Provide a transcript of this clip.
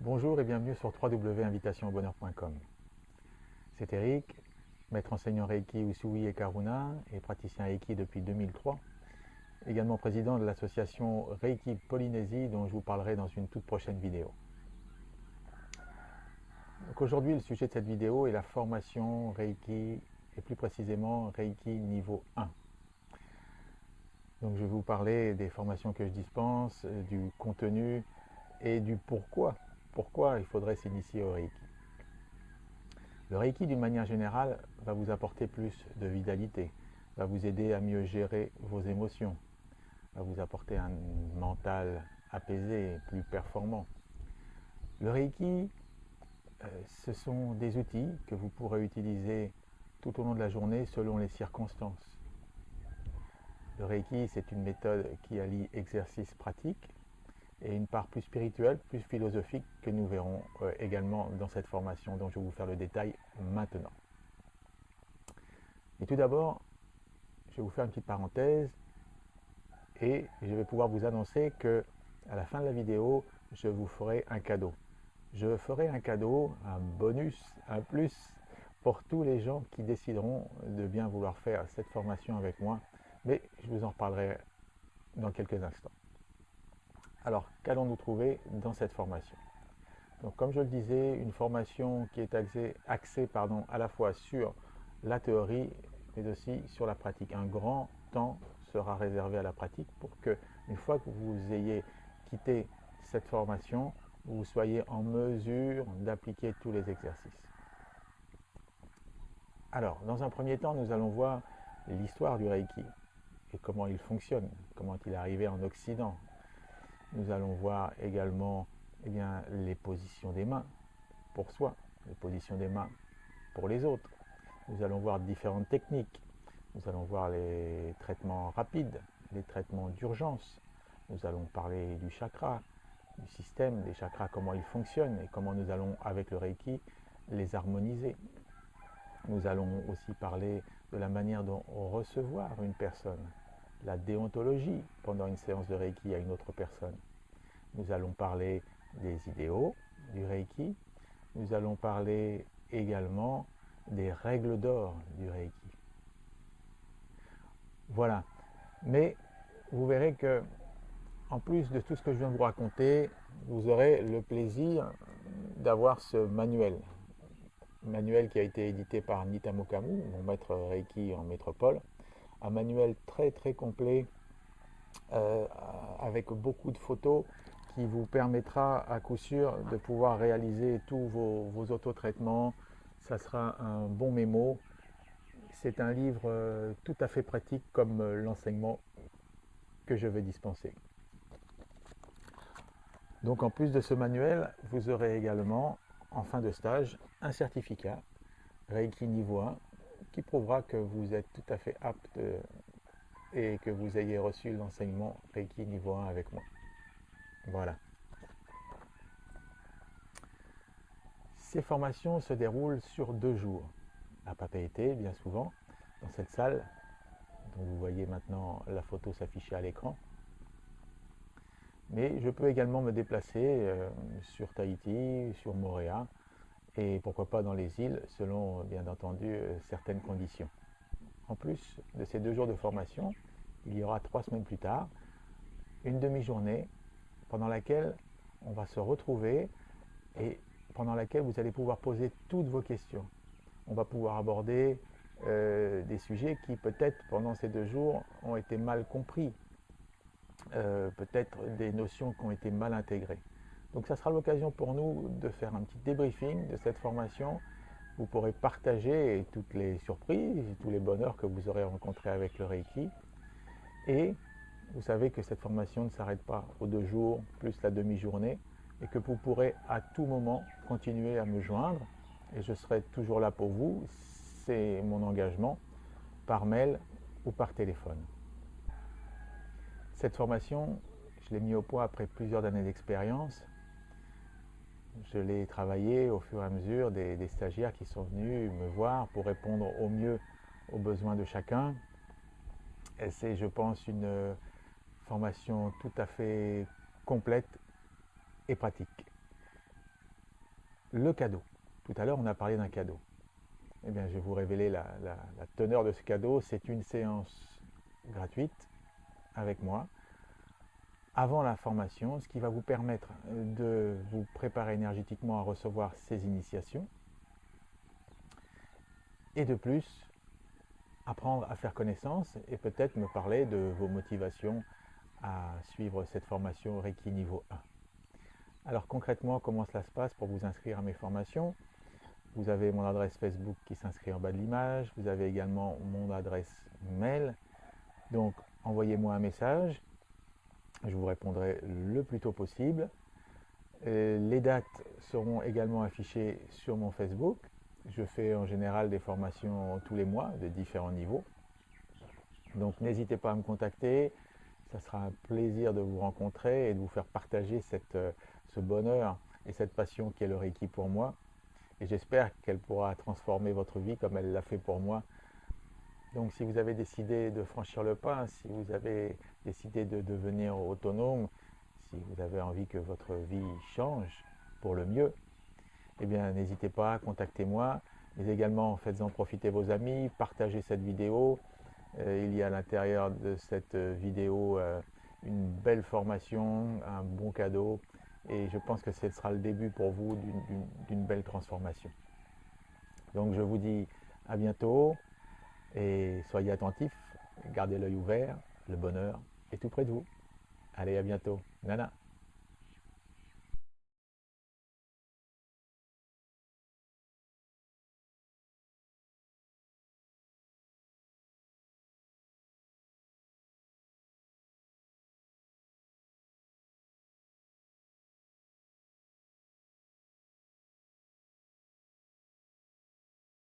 Bonjour et bienvenue sur www.invitationaubonheur.com. C'est Eric, maître enseignant Reiki Usui et Karuna et praticien Reiki depuis 2003, également président de l'association Reiki Polynésie dont je vous parlerai dans une toute prochaine vidéo. Donc aujourd'hui, le sujet de cette vidéo est la formation Reiki et plus précisément Reiki niveau 1. Donc je vais vous parler des formations que je dispense, du contenu et du pourquoi. Pourquoi il faudrait s'initier au Reiki. Le Reiki, d'une manière générale, va vous apporter plus de vitalité, va vous aider à mieux gérer vos émotions, va vous apporter un mental apaisé, plus performant. Le Reiki, ce sont des outils que vous pourrez utiliser tout au long de la journée selon les circonstances. Le Reiki, c'est une méthode qui allie exercice pratique et une part plus spirituelle, plus philosophique que nous verrons également dans cette formation dont je vais vous faire le détail maintenant. Et tout d'abord, je vais vous faire une petite parenthèse et je vais pouvoir vous annoncer que à la fin de la vidéo, je vous ferai un cadeau. Je ferai un cadeau, un bonus, un plus pour tous les gens qui décideront de bien vouloir faire cette formation avec moi, mais je vous en reparlerai dans quelques instants. Alors, qu'allons-nous trouver dans cette formation? Donc, comme je le disais, une formation qui est axée à la fois sur la théorie, mais aussi sur la pratique. Un grand temps sera réservé à la pratique pour que, une fois que vous ayez quitté cette formation, vous soyez en mesure d'appliquer tous les exercices. Alors, dans un premier temps, nous allons voir l'histoire du Reiki et comment il fonctionne, comment il est arrivé en Occident. Nous allons voir également les positions des mains pour soi, les positions des mains pour les autres. Nous allons voir différentes techniques. Nous allons voir les traitements rapides, les traitements d'urgence. Nous allons parler du chakra, du système des chakras, comment ils fonctionnent et comment nous allons, avec le Reiki, les harmoniser. Nous allons aussi parler de la manière dont recevoir une personne, la déontologie pendant une séance de Reiki à une autre personne. Nous allons parler des idéaux du Reiki. Nous allons parler également des règles d'or du Reiki. Voilà. Mais vous verrez que, en plus de tout ce que je viens de vous raconter, vous aurez le plaisir d'avoir ce manuel. Manuel qui a été édité par Nitamo Kamu, mon maître Reiki en métropole. Un manuel très très complet avec beaucoup de photos qui vous permettra à coup sûr de pouvoir réaliser tous vos autotraitements. Ça sera un bon mémo. C'est un livre tout à fait pratique comme l'enseignement que je vais dispenser. Donc en plus de ce manuel, vous aurez également en fin de stage un certificat Reiki niveau 1 qui prouvera que vous êtes tout à fait apte et que vous ayez reçu l'enseignement Reiki niveau 1 avec moi. Voilà. Ces formations se déroulent sur 2 jours. À Papeete, bien souvent, dans cette salle dont vous voyez maintenant la photo s'afficher à l'écran. Mais je peux également me déplacer sur Tahiti, sur Moorea, et pourquoi pas dans les îles, selon bien entendu certaines conditions. En plus de ces 2 jours de formation, il y aura 3 semaines plus tard, une demi-journée pendant laquelle on va se retrouver et pendant laquelle vous allez pouvoir poser toutes vos questions. On va pouvoir aborder des sujets qui peut-être pendant ces 2 jours ont été mal compris, peut-être des notions qui ont été mal intégrées. Donc ça sera l'occasion pour nous de faire un petit débriefing de cette formation. Vous pourrez partager toutes les surprises et tous les bonheurs que vous aurez rencontrés avec le Reiki. Et vous savez que cette formation ne s'arrête pas aux 2 jours plus la demi-journée et que vous pourrez à tout moment continuer à me joindre et je serai toujours là pour vous. C'est mon engagement par mail ou par téléphone. Cette formation, je l'ai mis au point après plusieurs années d'expérience. Je l'ai travaillée au fur et à mesure des stagiaires qui sont venus me voir pour répondre au mieux aux besoins de chacun. Et c'est, je pense, une formation tout à fait complète et pratique. Le cadeau. Tout à l'heure, on a parlé d'un cadeau. Eh bien, je vais vous révéler la teneur de ce cadeau. C'est une séance gratuite avec moi avant la formation, ce qui va vous permettre de vous préparer énergétiquement à recevoir ces initiations et de plus apprendre à faire connaissance et peut-être me parler de vos motivations à suivre cette formation Reiki niveau 1. Alors concrètement, comment cela se passe pour vous inscrire à mes formations? Vous avez mon adresse Facebook qui s'inscrit en bas de l'image, vous avez également mon adresse mail, donc envoyez-moi un message, je vous répondrai le plus tôt possible. Les dates seront également affichées sur mon Facebook. Je fais en général des formations tous les mois de différents niveaux. Donc n'hésitez pas à me contacter. Ça sera un plaisir de vous rencontrer et de vous faire partager ce bonheur et cette passion qui est le Reiki pour moi. Et j'espère qu'elle pourra transformer votre vie comme elle l'a fait pour moi. Donc si vous avez décidé de franchir le pas, si vous avez décidé de devenir autonome, si vous avez envie que votre vie change pour le mieux, eh bien n'hésitez pas, contactez-moi. Mais également faites-en profiter vos amis, partagez cette vidéo. Il y a à l'intérieur de cette vidéo une belle formation, un bon cadeau. Et je pense que ce sera le début pour vous d'une belle transformation. Donc je vous dis à bientôt et soyez attentifs, gardez l'œil ouvert, le bonheur est tout près de vous. Allez, à bientôt. Nana.